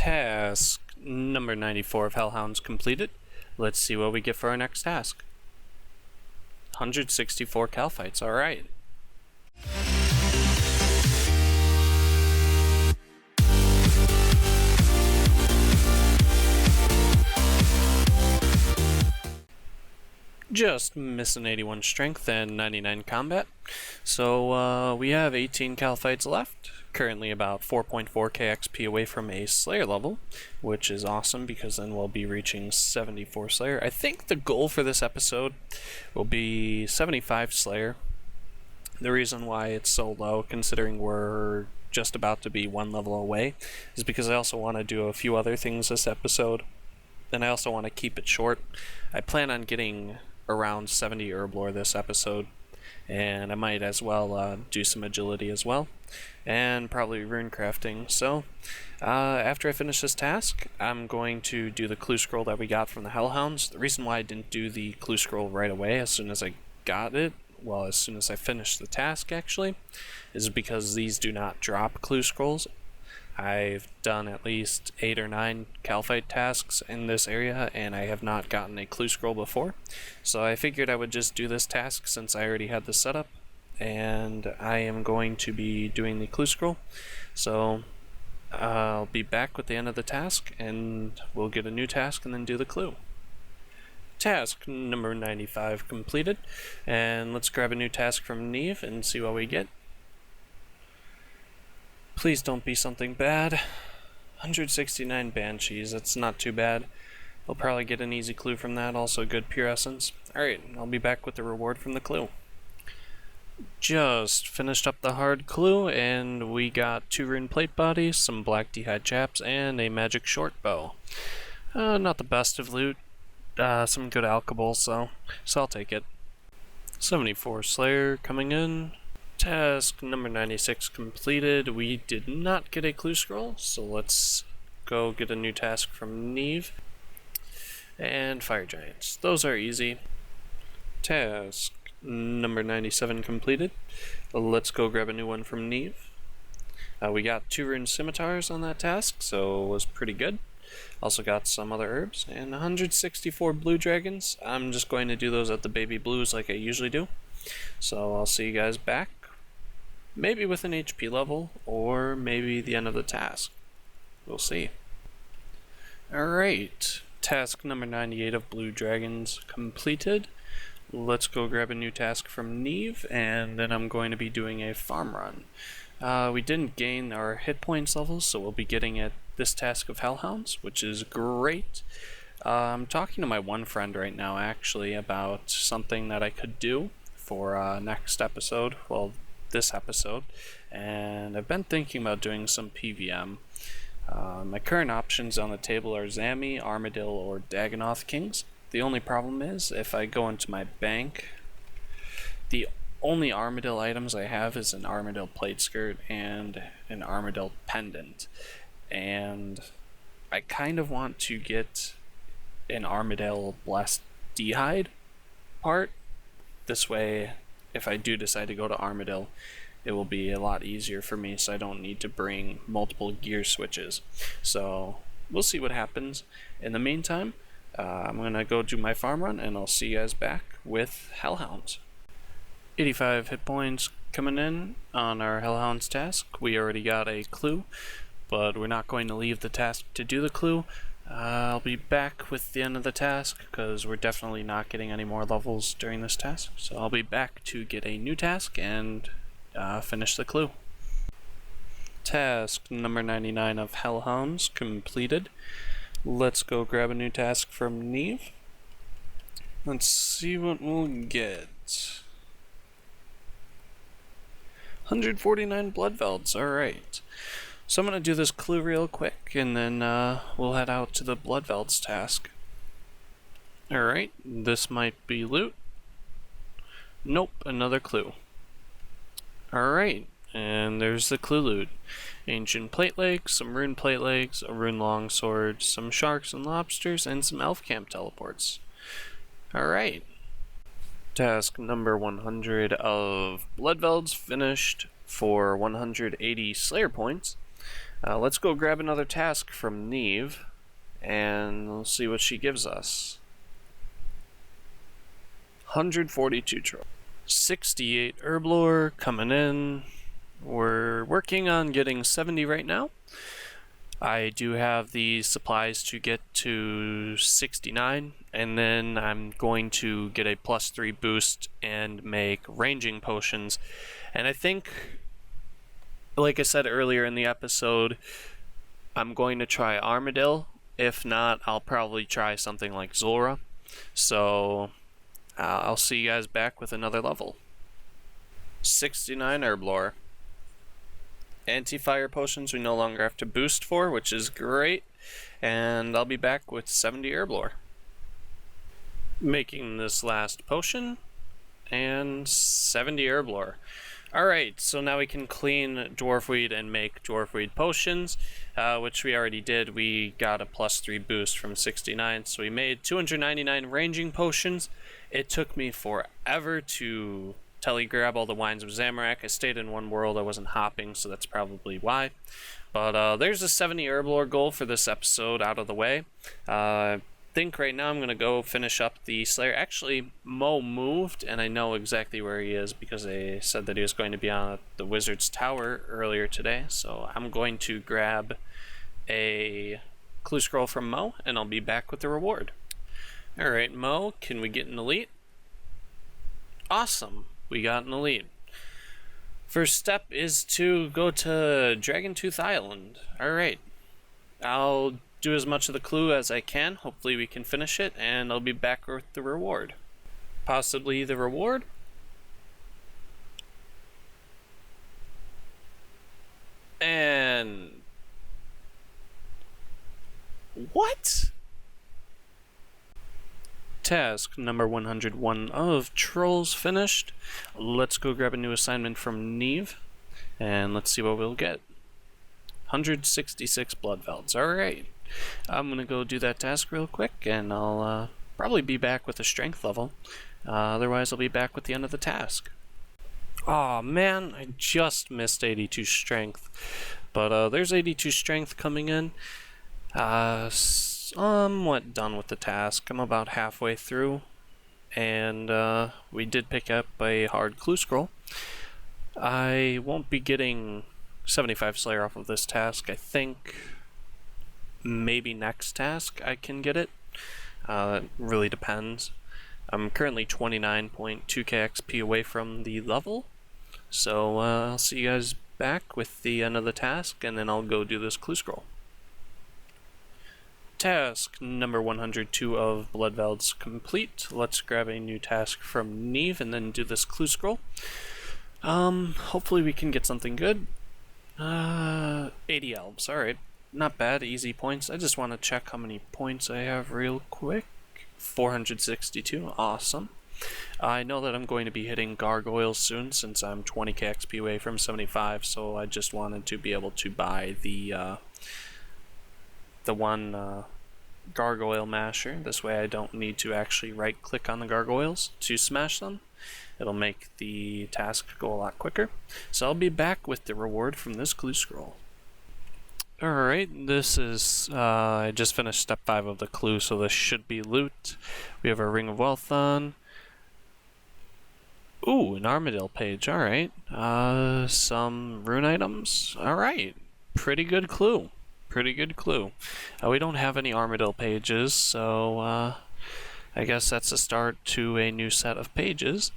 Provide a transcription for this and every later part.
Task number 94 of Hellhounds completed. Let's see what we get for our next task. 164 cal fights, alright. Just missing 81 strength and 99 combat. So we have 18 cal fights left. Currently about 4.4k XP away from a Slayer level, which is awesome because then we'll be reaching 74 Slayer. I think the goal for this episode will be 75 Slayer. The reason why it's so low, considering we're just about to be one level away, is because I also want to do a few other things this episode, and I also want to keep it short. I plan on getting around 70 herb lore this episode, and I might as well do some agility as well, and probably rune crafting. So after I finish this task, I'm going to do the clue scroll that we got from the Hellhounds. The reason why I didn't do the clue scroll right away as soon as I got it, well, as soon as I finished the task actually, is because these do not drop clue scrolls. I've done at least 8 or 9 calfight tasks in this area, and I have not gotten a clue scroll before. So I figured I would just do this task since I already had the setup, and I am going to be doing the clue scroll. So I'll be back with the end of the task, and we'll get a new task and then do the clue. Task number 95 completed, and let's grab a new task from Neve and see what we get. Please don't be something bad. 169 Banshees, that's not too bad. We'll probably get an easy clue from that, also good pure essence. Alright, I'll be back with the reward from the clue. Just finished up the hard clue, and we got 2 rune plate bodies, some black d'hide chaps, and a magic short bow. Not the best of loot, some good alchable, so I'll take it. 74 Slayer coming in. Task number 96 completed. We did not get a clue scroll, so let's go get a new task from Neve. And Fire Giants. Those are easy. Task number 97 completed. Let's go grab a new one from Neve. We got 2 rune scimitars on that task, so it was pretty good. Also got some other herbs, and 164 blue dragons. I'm just going to do those at the baby blues like I usually do. So I'll see you guys back. Maybe with an HP level, or maybe the end of the task. We'll see. Alright, task number 98 of Blue Dragons completed. Let's go grab a new task from Neve, and then I'm going to be doing a farm run. We didn't gain our hit points levels, so we'll be getting at this task of Hellhounds, which is great. I'm talking to my one friend right now, actually, about something that I could do for next episode. Well, this episode, and I've been thinking about doing some PvM. My current options on the table are Zami, Armadil, or Dagonoth Kings. The only problem is, if I go into my bank, the only Armadil items I have is an Armadil plate skirt and an Armadil pendant, and I kind of want to get an Armadil blessed d'hide part. This way, if I do decide to go to Armadil, it will be a lot easier for me, so I don't need to bring multiple gear switches. So we'll see what happens. In the meantime, I'm going to go do my farm run, and I'll see you guys back with Hellhounds. 85 hit points coming in on our Hellhounds task. We already got a clue, but we're not going to leave the task to do the clue. I'll be back with the end of the task, because we're definitely not getting any more levels during this task. So I'll be back to get a new task and finish the clue. Task number 99 of Hellhounds completed. Let's go grab a new task from Neve. Let's see what we'll get. 149 blood velds, alright. So I'm going to do this clue real quick, and then we'll head out to the Bloodvelds task. Alright, this might be loot. Nope, another clue. Alright, and there's the clue loot. Ancient plate legs, some rune plate legs, a rune longsword, some sharks and lobsters, and some elf camp teleports. Alright. Task number 100 of Bloodvelds finished for 180 Slayer points. Let's go grab another task from Neve, and we'll see what she gives us. 142 troll. 68 herblore coming in. We're working on getting 70 right now. I do have the supplies to get to 69, and then I'm going to get a +3 boost and make ranging potions. And I think, like I said earlier in the episode, I'm going to try Armadillo. If not, I'll probably try something like Zora. So I'll see you guys back with another level. 69 herblore. Anti-fire potions we no longer have to boost for, which is great. And I'll be back with 70 herblore. Making this last potion. And 70 herblore. Alright, so now we can clean dwarfweed and make dwarfweed potions, which we already did. We got a +3 boost from 69, so we made 299 ranging potions. It took me forever to telegrab all the wines of Zamorak. I stayed in one world, I wasn't hopping, so that's probably why. But there's a 70 herblore goal for this episode out of the way. I think right now I'm going to go finish up the Slayer. Actually, Mo moved, and I know exactly where he is because they said that he was going to be on the Wizard's Tower earlier today. So I'm going to grab a clue scroll from Mo, and I'll be back with the reward. Alright, Mo, can we get an elite? Awesome, we got an elite. First step is to go to Dragontooth Island. Alright, I'll do as much of the clue as I can. Hopefully we can finish it, and I'll be back with the reward. Possibly the reward? And... what? Task number 101 of Trolls finished. Let's go grab a new assignment from Neve, and let's see what we'll get. 166 blood velds. Alright. I'm gonna go do that task real quick, and I'll probably be back with a strength level. Otherwise, I'll be back with the end of the task. Aw, man, I just missed 82 strength. But there's 82 strength coming in. Somewhat done with the task. I'm about halfway through, and we did pick up a hard clue scroll. I won't be getting 75 Slayer off of this task. I think maybe next task I can get it. It really depends. I'm currently 29.2k XP away from the level, so I'll see you guys back with the end of the task, and then I'll go do this clue scroll. Task number 102 of Blood Velds complete. Let's grab a new task from Neve and then do this clue scroll. Hopefully we can get something good. 80 elves, alright. Not bad, easy points. I just want to check how many points I have real quick. 462, awesome. I know that I'm going to be hitting gargoyles soon since I'm 20k XP away from 75, so I just wanted to be able to buy the one gargoyle masher. This way I don't need to actually right click on the gargoyles to smash them. It'll make the task go a lot quicker. So I'll be back with the reward from this clue scroll. Alright, this is, I just finished step 5 of the clue, so this should be loot. We have our Ring of Wealth on. Ooh, an Armadillo page, alright. Some rune items, alright. Pretty good clue. Pretty good clue. We don't have any Armadillo pages, so I guess that's a start to a new set of pages.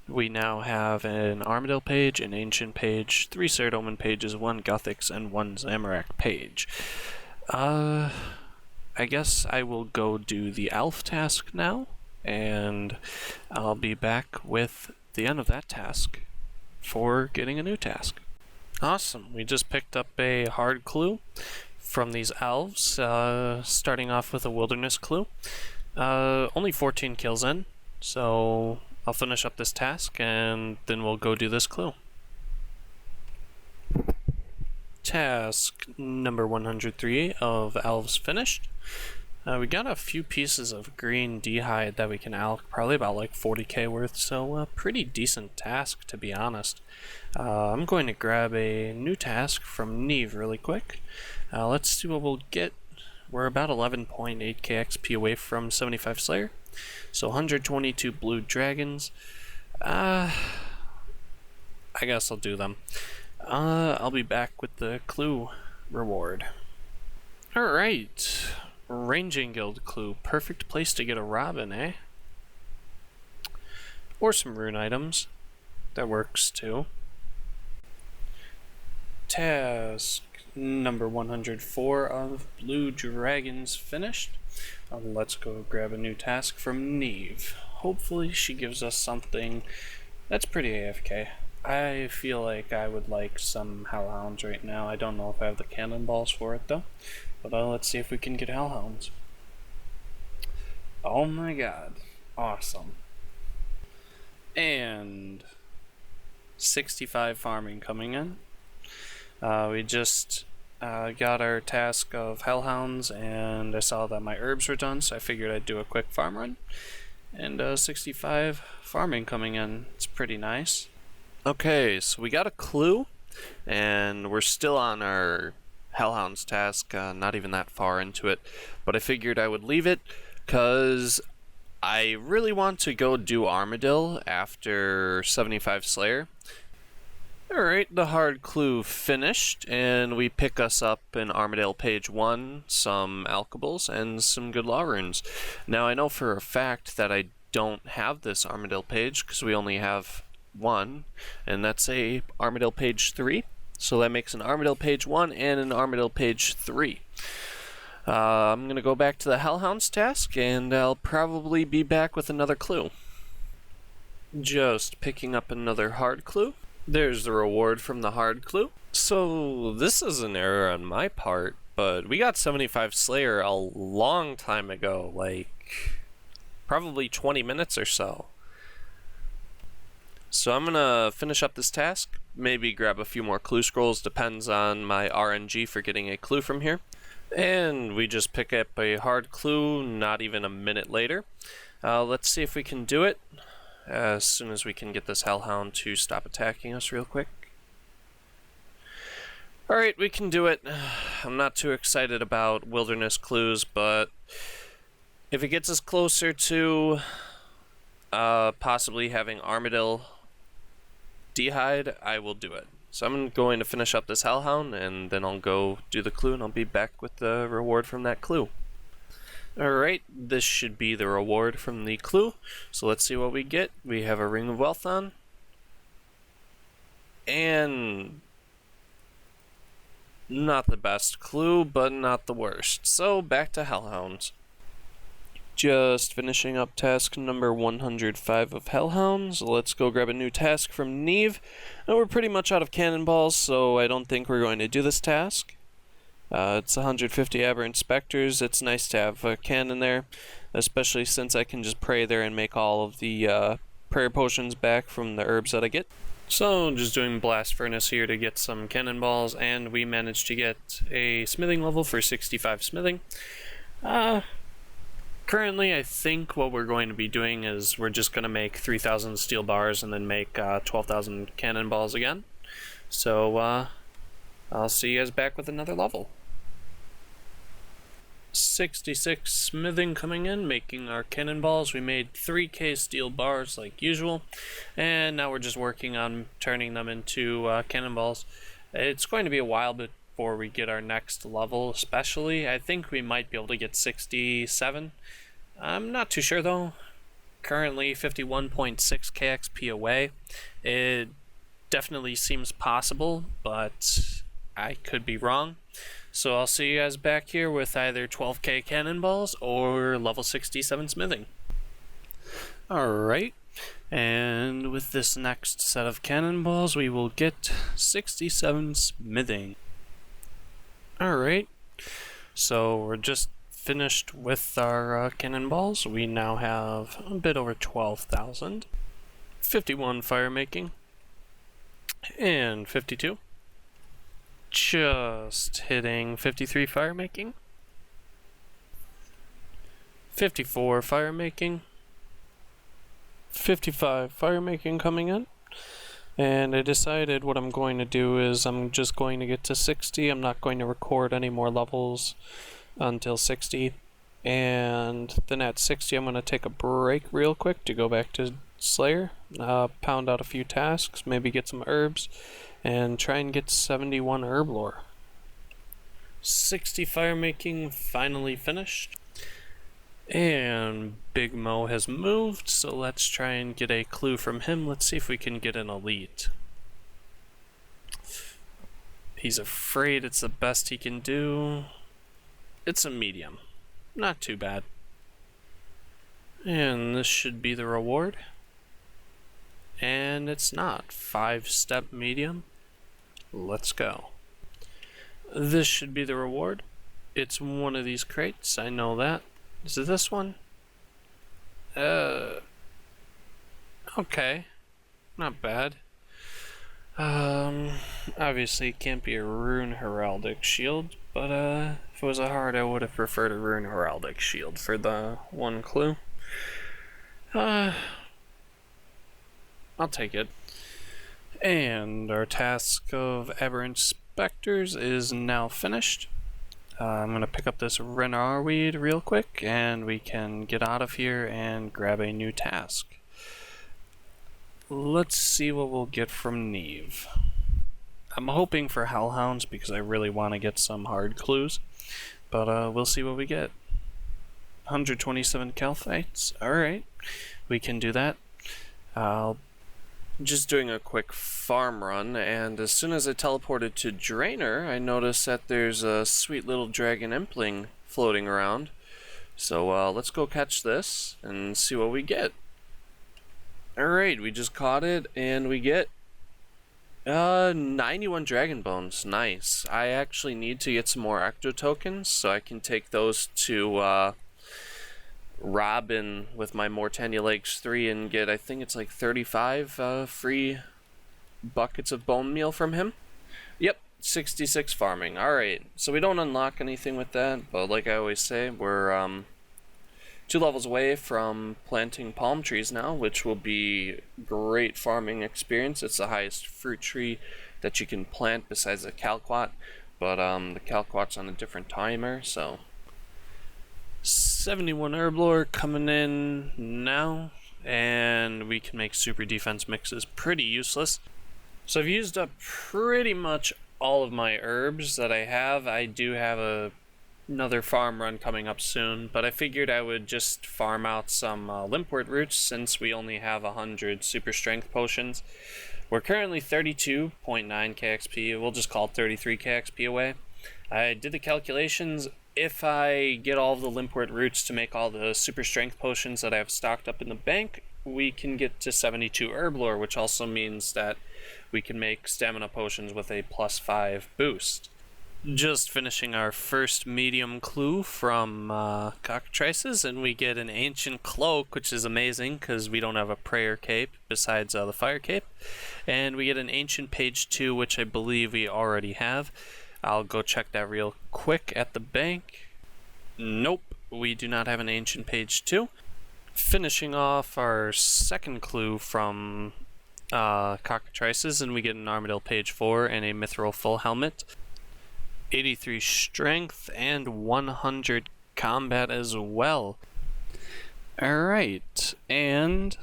We now have an Armadillo page, an Ancient page, 3 Saradomin pages, 1 Gothics, and 1 Zamorak page. I guess I will go do the Elf task now, and I'll be back with the end of that task for getting a new task. Awesome, we just picked up a hard clue from these elves, starting off with a wilderness clue. Only 14 kills in, so I'll finish up this task and then we'll go do this clue. Task number 103 of elves finished. We got a few pieces of green d'hide that we can alch, probably about like 40k worth, so a pretty decent task to be honest. I'm going to grab a new task from Neve really quick. Let's see what we'll get. We're about 11.8k XP away from 75 Slayer, so 122 blue dragons. I guess I'll do them. I'll be back with the clue reward. Alright, Ranging Guild clue. Perfect place to get a Robin, eh? Or some rune items. That works too. Task number 104 of blue dragons finished. Let's go grab a new task from Neve. Hopefully she gives us something that's pretty AFK. I feel like I would like some hellhounds right now. I don't know if I have the cannonballs for it though. But let's see if we can get hellhounds. Oh my god. Awesome. And 65 farming coming in. We just got our task of hellhounds, and I saw that my herbs were done, so I figured I'd do a quick farm run. And 65 farming coming in. It's pretty nice. Okay, so we got a clue, and we're still on our hellhounds task, not even that far into it, but I figured I would leave it because I really want to go do Armadil after 75 Slayer. Alright, the hard clue finished, and we pick us up in Armadale page 1, some alchables, and some good law runes. Now I know for a fact that I don't have this Armadale page, because we only have one, and that's a Armadale page 3. So that makes an Armadale page 1 and an Armadale page 3. I'm going to go back to the Hellhounds task, and I'll probably be back with another clue. Just picking up another hard clue. There's the reward from the hard clue. So this is an error on my part, but we got 75 Slayer a long time ago, like probably 20 minutes or so. So I'm gonna finish up this task, maybe grab a few more clue scrolls, depends on my RNG for getting a clue from here. And we just pick up a hard clue not even a minute later. Let's see if we can do it as soon as we can get this hellhound to stop attacking us real quick. Alright, we can do it. I'm not too excited about wilderness clues, but if it gets us closer to possibly having Armadil d'hide, I will do it. So I'm going to finish up this hellhound, and then I'll go do the clue, and I'll be back with the reward from that clue. Alright, this should be the reward from the clue. So let's see what we get. We have a Ring of Wealth on. And not the best clue, but not the worst. So back to Hellhounds. Just finishing up task number 105 of Hellhounds. Let's go grab a new task from Neve. Now we're pretty much out of cannonballs, so I don't think we're going to do this task. It's 150 aberrant specters. It's nice to have a cannon there, especially since I can just pray there and make all of the prayer potions back from the herbs that I get. So just doing blast furnace here to get some cannonballs, and we managed to get a smithing level for 65 smithing. Currently, I think what we're going to be doing is we're just going to make 3,000 steel bars and then make 12,000 cannonballs again. So I'll see you guys back with another level. 66 smithing coming in, making our cannonballs. We made 3k steel bars like usual, and now we're just working on turning them into cannonballs. It's going to be a while before we get our next level, especially. I think we might be able to get 67. I'm not too sure though. Currently 51.6k XP away. It definitely seems possible, but I could be wrong. So I'll see you guys back here with either 12k cannonballs or level 67 smithing. Alright, and with this next set of cannonballs we will get 67 smithing. Alright, so we're just finished with our cannonballs. We now have a bit over 12,000. 51 fire making. And 52. Just hitting 53 fire making. 54 fire making, 55 fire making coming in. And I decided what I'm going to do is I'm just going to get to 60. I'm not going to record any more levels until 60. And then at 60 I'm going to take a break real quick to go back to Slayer, pound out a few tasks, maybe get some herbs, and try and get 71 herb lore. 60 fire making finally finished. And Big Mo has moved, so let's try and get a clue from him. Let's see if we can get an elite. He's afraid it's the best he can do. It's a medium. Not too bad. And this should be the reward. And it's not. 5-step medium. Let's go. This should be the reward. It's one of these crates, I know that. Is it this one? Okay. Not bad. Obviously it can't be a Rune Heraldic Shield, but if it was a heart I would have preferred a Rune Heraldic Shield for the one clue. I'll take it. And our task of Aberrant Spectres is now finished. I'm going to pick up this Renar weed real quick and we can get out of here and grab a new task. Let's see what we'll get from Neve. I'm hoping for Hellhounds because I really want to get some hard clues, but we'll see what we get. 127 Calphites, alright, we can do that. Just doing a quick farm run, and as soon as I teleported to Draenor, I noticed that there's a sweet little dragon impling floating around. So let's go catch this and see what we get. Alright, we just caught it, and we get 91 dragon bones. Nice. I actually need to get some more ecto tokens so I can take those to Robin with my Mortania Lakes 3 and get, I think it's like 35 free buckets of bone meal from him. Yep, 66 farming. Alright, so we don't unlock anything with that, but like I always say, we're 2 levels away from planting palm trees now, which will be great farming experience. It's the highest fruit tree that you can plant besides the Calquat, but the Calquat's on a different timer, so 71 herb lore coming in now, and we can make super defense mixes pretty useless. So I've used up pretty much all of my herbs that I have. I do have another farm run coming up soon, but I figured I would just farm out some limpwort roots since we only have 100 super strength potions. We're currently 32.9 KXP, we'll just call it 33 KXP away. I did the calculations. If I get all of the limpwort roots to make all the super strength potions that I have stocked up in the bank, we can get to 72 herb lore, which also means that we can make stamina potions with a +5 boost. Just finishing our first medium clue from Cockatrices, and we get an ancient cloak, which is amazing because we don't have a prayer cape besides the fire cape, and we get an ancient page 2, which I believe we already have. I'll go check that real quick at the bank. Nope, we do not have an ancient page 2. Finishing off our second clue from Cockatrices, and we get an Armadillo page 4 and a Mithril full helmet. 83 strength and 100 combat as well. Alright, and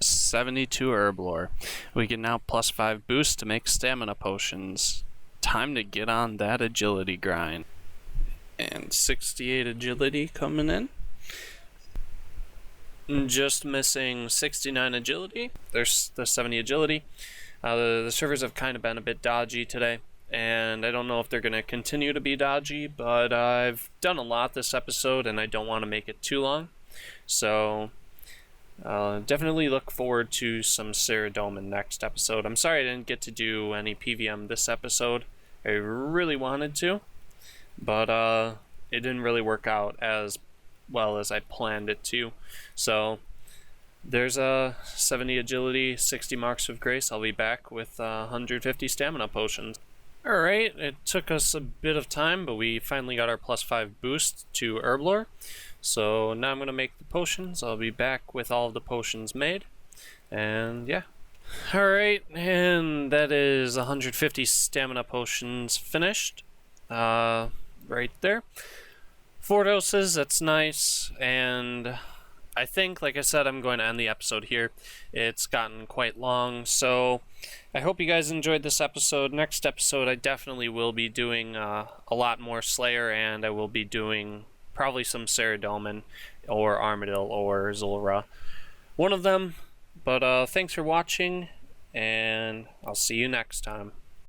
72 herb lore. We can now +5 boost to make stamina potions. Time to get on that agility grind. And 68 agility coming in. Just missing 69 agility. There's the 70 agility. The servers have kind of been a bit dodgy today, and I don't know if they're going to continue to be dodgy, but I've done a lot this episode and I don't want to make it too long. So definitely look forward to some Ceradomin next episode. I'm sorry I didn't get to do any PvM this episode. I really wanted to, but it didn't really work out as well as I planned it to. So there's a 70 agility, 60 marks of grace. I'll be back with 150 stamina potions. Alright, it took us a bit of time, but we finally got our +5 boost to Herblore. So now I'm going to make the potions. I'll be back with all of the potions made. And yeah. Alright, and that is 150 stamina potions finished. Right there. 4 doses, that's nice. And I think, like I said, I'm going to end the episode here. It's gotten quite long, so I hope you guys enjoyed this episode. Next episode, I definitely will be doing a lot more Slayer, and I will be doing probably some Ceridolman, or Armadil, or Zulra. One of them. But thanks for watching, and I'll see you next time.